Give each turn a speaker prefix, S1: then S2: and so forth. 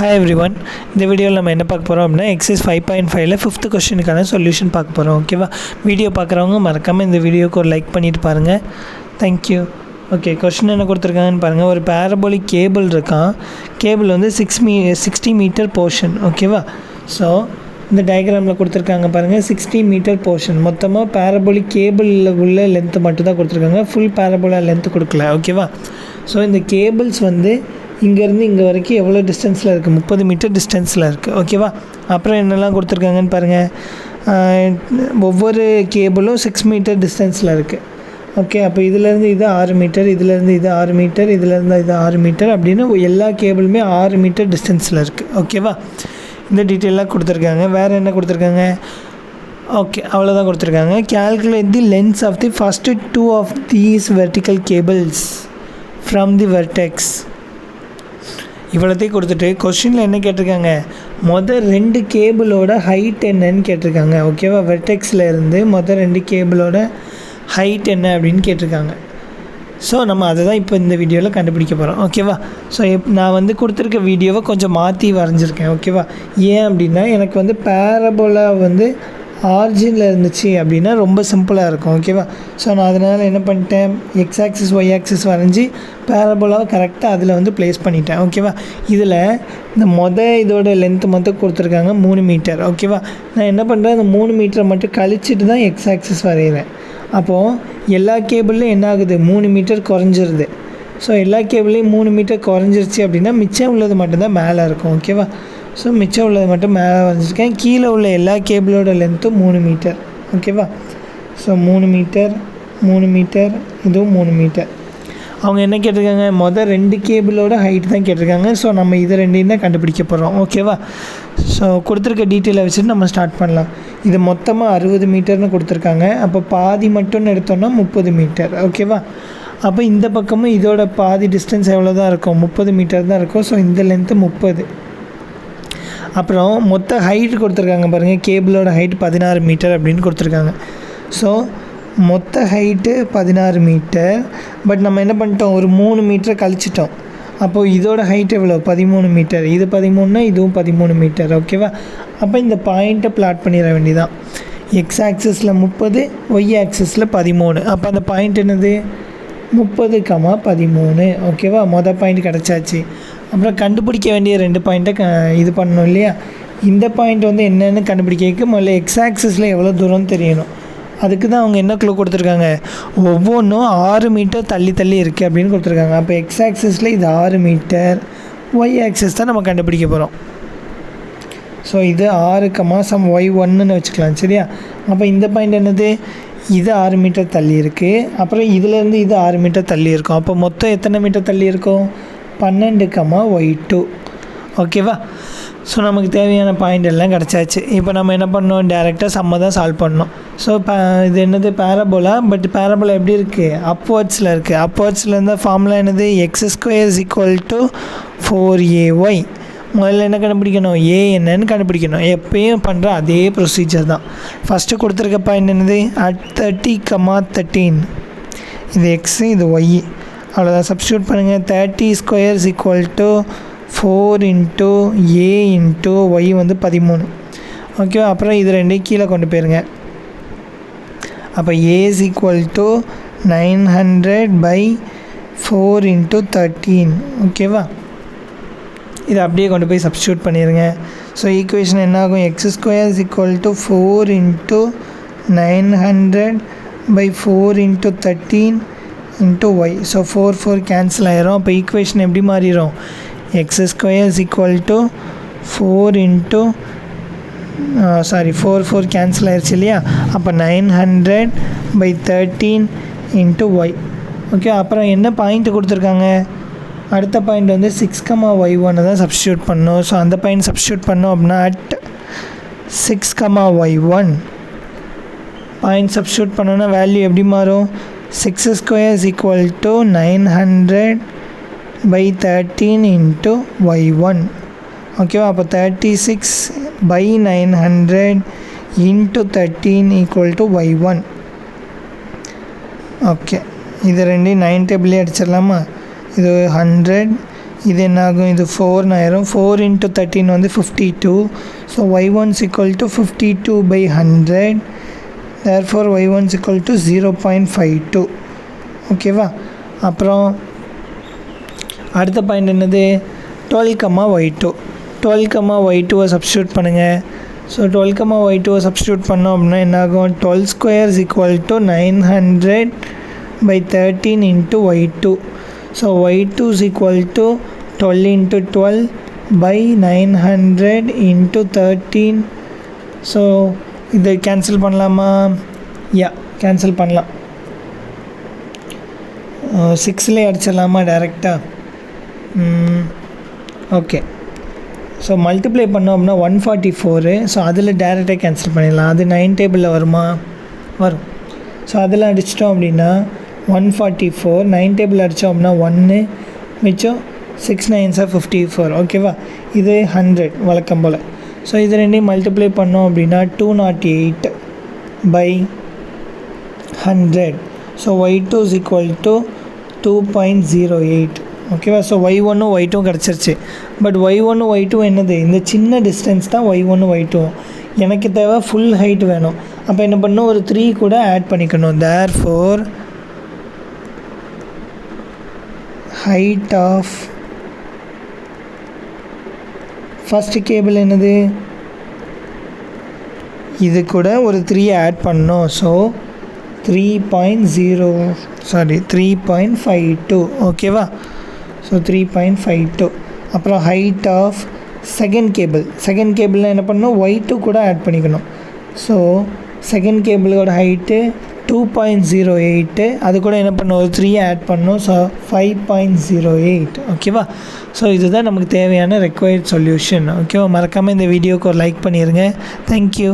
S1: Hi everyone. இந்த வீடியோவில் நம்ம என்ன பார்க்க போகிறோம் அப்படின்னா எக்ஸைஸ் 5.5ல 5th கொஸ்டினுக்கான சொல்யூஷன் பார்க்க போகிறோம். ஓகேவா? வீடியோ பார்க்குறவங்க மறக்காமல் இந்த வீடியோக்கு ஒரு லைக் பண்ணிவிட்டு பாருங்கள். தேங்க்யூ. ஓகே, கொஸ்டின் என்ன கொடுத்துருக்காங்கன்னு பாருங்கள். ஒரு பேரபோலிக் கேபிள் இருக்கான். கேபிள் வந்து 60 மீட்டர் போர்ஷன். ஓகேவா? ஸோ இந்த டயக்ராமில் கொடுத்துருக்காங்க பாருங்கள். 60 மீட்டர் போர்ஷன். மொத்தமாக பேரபோலிக் கேபிளில் உள்ள லென்த்து மட்டும் தான் கொடுத்துருக்காங்க. ஃபுல் பேரபோலா லென்த்து கொடுக்கல. ஓகேவா? ஸோ இந்த கேபிள்ஸ் வந்து இங்கேருந்து இங்கே வரைக்கும் எவ்வளோ டிஸ்டன்ஸில் இருக்குது? 30 மீட்டர் டிஸ்டன்ஸில் இருக்குது. ஓகேவா? அப்புறம் என்னெல்லாம் கொடுத்துருக்காங்கன்னு பாருங்கள். ஒவ்வொரு கேபிளும் 6 மீட்டர் டிஸ்டன்ஸில் இருக்குது. ஓகே, அப்போ இதிலேருந்து இது 6 மீட்டர், இதிலேருந்து இது 6 மீட்டர், இதிலேருந்து இது 6 மீட்டர் அப்படின்னு எல்லா கேபிளுமே 6 மீட்டர் டிஸ்டன்ஸில் இருக்குது. ஓகேவா? இந்த டீட்டெயிலாக கொடுத்துருக்காங்க. வேறு என்ன கொடுத்துருக்காங்க? ஓகே, அவ்வளோதான் கொடுத்துருக்காங்க. Calculate the lengths of the first 2 of these vertical cables from the vertex. இவ்வளோத்தையும் கொடுத்துட்டு கொஸ்டினில் என்ன கேட்டிருக்காங்க? மொதல் 2 கேபிளோட ஹைட் என்னன்னு கேட்டிருக்காங்க. ஓகேவா? வெர்டெக்ஸில் இருந்து மொதல் 2 கேபிளோட ஹைட் என்ன அப்படின்னு கேட்டிருக்காங்க. ஸோ நம்ம அதை தான் இப்போ இந்த வீடியோவில் கண்டுபிடிக்க போகிறோம். ஓகேவா? ஸோ நான் வந்து கொடுத்துருக்க வீடியோவை கொஞ்சம் மாற்றி வரைஞ்சிருக்கேன். ஓகேவா? ஏன் அப்படின்னா எனக்கு வந்து பேரபோலா வந்து ஆரிஜினில் இருந்துச்சு அப்படின்னா ரொம்ப சிம்பிளாக இருக்கும். ஓகேவா? ஸோ நான் அதனால் என்ன பண்ணிட்டேன், எக்ஸ் ஆக்சிஸ் ஒய் ஆக்சிஸ் வரைஞ்சி பேரபோலாவை கரெக்டாக அதில் வந்து ப்ளேஸ் பண்ணிட்டேன். ஓகேவா? இதில் இந்த இதோட லென்த்து மட்டும் கொடுத்துருக்காங்க 3 மீட்டர். ஓகேவா? நான் என்ன பண்ணுறேன், அந்த 3 மீட்டரை மட்டும் கழிச்சிட்டு தான் எக்ஸ் ஆக்சிஸ் வரைகிறேன். அப்போது எல்லா கேபிள்லையும் என்ன ஆகுது, 3 மீட்டர் குறைஞ்சிருது. ஸோ எல்லா கேபிள்லேயும் 3 மீட்டர் குறைஞ்சிருச்சு அப்படின்னா மிச்சம் உள்ளது மட்டும்தான் மேலே இருக்கும். ஓகேவா? ஸோ மிச்சம் உள்ளது மட்டும் மேலே வரைஞ்சிருக்கேன். கீழே உள்ள எல்லா கேபிளோட லென்த்தும் 3 மீட்டர். ஓகேவா? ஸோ 3 மீட்டர், 3 மீட்டர், இதுவும் 3 மீட்டர். அவங்க என்ன கேட்டிருக்காங்க, மொதல் 2 கேபிளோட ஹைட் தான் கேட்டிருக்காங்க. ஸோ நம்ம இது ரெண்டையும் தான் கண்டுபிடிக்க போகிறோம். ஓகேவா? ஸோ கொடுத்துருக்க டீட்டெயிலை வச்சுட்டு நம்ம ஸ்டார்ட் பண்ணலாம். இது மொத்தமாக 60 மீட்டர்னு கொடுத்துருக்காங்க. அப்போ பாதி மட்டும்னு எடுத்தோன்னா 30 மீட்டர். ஓகேவா? அப்போ இந்த பக்கமும் இதோட பாதி டிஸ்டன்ஸ் எவ்வளோ தான் இருக்கும், 30 மீட்டர் தான் இருக்கும். ஸோ இந்த லென்த்து 30. அப்புறம் மொத்த ஹைட் கொடுத்துருக்காங்க பாருங்கள். கேபிளோட ஹைட் 16 மீட்டர் அப்படின்னு கொடுத்துருக்காங்க. ஸோ மொத்த ஹைட்டு 16 மீட்டர். பட் நம்ம என்ன பண்ணிட்டோம், ஒரு 3 மீட்டரை கழிச்சிட்டோம். அப்போது இதோட ஹைட் எவ்வளோ, 13 மீட்டர். இது 13னா இதுவும் 13 மீட்டர். ஓகேவா? அப்போ இந்த பாயிண்ட்டை பிளாட் பண்ணிட வேண்டியதான். எக்ஸ் ஆக்சிஸில் 30, ஒய் ஆக்சிஸில் 13. அப்போ அந்த பாயிண்ட் என்னது, 30,13. ஓகேவா? மொதல் பாயிண்ட் கிடச்சாச்சு. அப்புறம் கண்டுபிடிக்க வேண்டிய 2 பாயிண்ட்டை இது பண்ணணும் இல்லையா? இந்த பாயிண்ட் வந்து என்னென்னு கண்டுபிடிக்க முதல்ல எக்ஸ் ஆக்சிஸில் எவ்வளோ தூரம்னு தெரியணும். அதுக்கு தான் அவங்க என்ன க்ளூ கொடுத்துருக்காங்க, ஒவ்வொன்றும் 6 மீட்டர் தள்ளி தள்ளி இருக்குது அப்படின்னு கொடுத்துருக்காங்க. அப்போ எக்ஸ் ஆக்சிஸில் இது 6 மீட்டர், ஒய் ஆக்சிஸ் தான் நம்ம கண்டுபிடிக்க போகிறோம். ஸோ இது 6, y1ன்னு வச்சுக்கலாம். சரியா? அப்போ இந்த பாயிண்ட் என்னது, இது 6 மீட்டர் தள்ளி இருக்குது. அப்புறம் இதிலேருந்து இது 6 மீட்டர் தள்ளி இருக்கும். அப்போ மொத்தம் எத்தனை மீட்டர் தள்ளி இருக்கும், 12, y2. ஓகேவா? ஸோ நமக்கு தேவையான பாயிண்ட் எல்லாம் கிடச்சாச்சு. இப்போ நம்ம என்ன பண்ணோம், டேரெக்டாக சம்மை தான் சால்வ் பண்ணோம். ஸோ இது என்னது, பேரபோலா. பட் பேரபோலா எப்படி இருக்குது, அப்வர்ட்ஸில் இருக்குது. அப்வர்ட்ஸில் இருந்தால் ஃபார்முலா என்னது, x² = 4ay. முதல்ல என்ன கண்டுபிடிக்கணும், ஏ என்னன்னு கண்டுபிடிக்கணும். எப்பயும் பண்ணுற அதே ப்ரொசீஜர் தான். ஃபஸ்ட்டு கொடுத்துருக்க பாயிண்ட் என்னது, at 30, 13. இது எக்ஸு, இது ஒய். அவ்வளோதான். சப்ஸ்டியூட் பண்ணுங்கள். 30² = 4 × a × y வந்து 13. ஓகேவா? அப்புறம் இது 2 கீழே கொண்டு போயிருங்க. அப்போ a = 900/4 × 13. ஓகேவா? இதை அப்படியே கொண்டு போய் சப்ஸ்டியூட் பண்ணிடுங்க. ஸோ ஈக்குவேஷன் என்ன ஆகும், x² = 4 × 900/4 × 13 × y. ஸோ 4 கேன்சல் ஆயிரும். அப்போ ஈக்குவேஷன் எப்படி மாறிடும், x² = 4 கேன்சல் ஆயிடுச்சு இல்லையா? அப்போ 900/13 × y. ஓகே, அப்புறம் என்ன பாயிண்ட் கொடுத்துருக்காங்க, அடுத்த பாயிண்ட் வந்து 6, y1 தான் சப்ஸ்டியூட் பண்ணணும். ஸோ அந்த பாயிண்ட் சப்ஸ்டியூட் பண்ணோம் அப்படின்னா at 6, y1 பாயிண்ட் சப்ஸ்டியூட் பண்ணோன்னா வேல்யூ எப்படி மாறும், x² = 900/13 × y1. ஓகேவா? அப்போ 36/900 × 13 = y1. ஓகே, இது ரெண்டையும் 9 டேபிளே அடிச்சிடலாமா? இது 100, இது என்ன ஆகும், இது 4 ஆயிரும். 4 × 13 வந்து 52. So y1 is equal to 52/100. therefore y1 is equal to 0.52. ஓகேவா. அப்புறம் அடுத்த பாயிண்ட் என்னது, 12, y2 சப்ஸ்டியூட் பண்ணுங்கள். ஸோ 12, y2 சப்ஸ்டியூட் பண்ணோம் அப்படின்னா என்ன ஆகும், 12² is equal to 900/13 × y2. So y2 is equal to 12 × 12/900 × 13. So இதை கேன்சல் பண்ணலாமா, கேன்சல் பண்ணலாம். 6லே அடிச்சிடலாமா டேரெக்டாக. ஓகே. ஸோ மல்டிப்ளை பண்ணோம் அப்படின்னா 144. ஸோ அதில் டேரெக்டாக கேன்சல் பண்ணிடலாம். அது 9 டேபிளில் வருமா, வரும். ஸோ அதில் அடிச்சிட்டோம் அப்படின்னா 144, 9 டேபிள் அடித்தோம் அப்படின்னா 1 மிச்சம் 6 9s are 54. ஓகேவா. இது 100 வழக்கம் போல். ஸோ இது ரெண்டையும் மல்டிப்ளை பண்ணோம் அப்படின்னா 208/100. So y2 is equal to 2.08. ஓகேவா. ஸோ y1 y2 கிடச்சிருச்சு. பட் y1 y2 என்னது, இந்த சின்ன டிஸ்டன்ஸ் தான் y1 y2. எனக்கு தேவை ஃபுல் ஹைட் வேணும். அப்போ என்ன பண்ணணும், ஒரு 3 கூட ஆட் பண்ணிக்கணும். therefore height of first cable என்னது, இது கூட ஒரு 3 ஆட் பண்ணணும். ஸோ 3.52. ஓகேவா. ஸோ 3.52. அப்புறம் ஹைட் ஆஃப் செகண்ட் கேபிளில் என்ன பண்ணணும், y2 கூட ஆட் பண்ணிக்கணும். ஸோ செகண்ட் கேபிளோட ஹைட்டு 2.08. அது கூட என்ன பண்ணணும், ஒரு 3 ஆட் பண்ணணும். ஸோ 5.08. ஓகேவா. ஸோ இதுதான் நமக்கு தேவையான ரெக்வயர்ட் சொல்யூஷன். ஓகேவா. மறக்காமல் இந்த வீடியோக்கு ஒரு லைக் பண்ணிடுங்க. தேங்க்யூ.